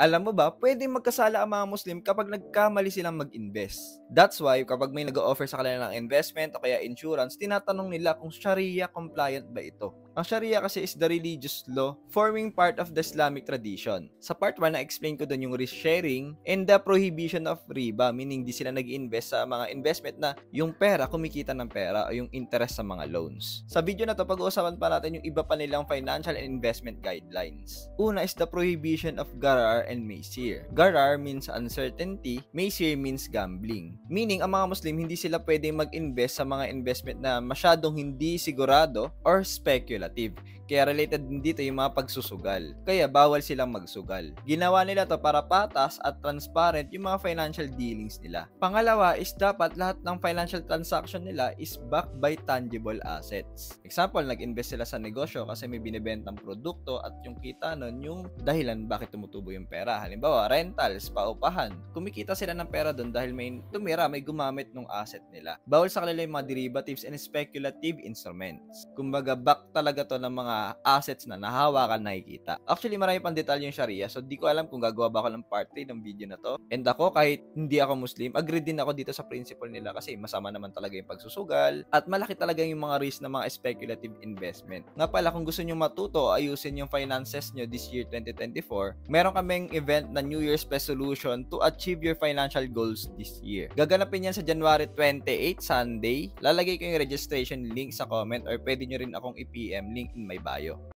Alam mo ba, pwedeng magkasala ang mga Muslim kapag nagkamali silang mag-invest. That's why, kapag may nag-offer sa kanila ng investment o kaya insurance, tinatanong nila kung Sharia compliant ba ito. Ang Sharia kasi is the religious law forming part of the Islamic tradition. Sa part 1, na-explain ko doon yung risk sharing and the prohibition of riba, meaning di sila nag-invest sa mga investment na yung pera, kumikita ng pera o yung interest sa mga loans. Sa video na to, pag-uusapan pa natin yung iba pa nilang financial and investment guidelines. Una is the prohibition of gharar and maisir. Gharar means uncertainty, maisir means gambling. Meaning, ang mga Muslim hindi sila pwedeng mag-invest sa mga investment na masyadong hindi sigurado or speculative. Kaya related din dito yung mga pagsusugal. Kaya bawal silang magsugal. Ginawa nila to para patas at transparent yung mga financial dealings nila. Pangalawa is dapat lahat ng financial transaction nila is backed by tangible assets. Example, nag-invest sila sa negosyo kasi may binibentang produkto at yung kita nun yung dahilan bakit tumutubo yung pera. Halimbawa, rentals, paupahan. Kumikita sila ng pera doon dahil may tumira, may gumamit ng asset nila. Bawal sa kanila yung mga derivatives and speculative instruments. Kumbaga, back talaga to ng mga assets na nahawakan nakikita. Actually, marami pang detalye yung Sharia, so di ko alam kung gagawa ba ako ng part 3 ng video na to. And ako, kahit hindi ako Muslim, agree din ako dito sa principle nila kasi masama naman talaga yung pagsusugal at malaki talaga yung mga risk ng mga speculative investment. Nga pala, kung gusto nyo matuto, ayusin yung finances nyo this year 2024, meron kaming event na New Year's resolution to achieve your financial goals this year. Gaganapin yan sa January 28, Sunday. Lalagay ko yung registration link sa comment or pwede nyo rin akong i-PM, link in my bio.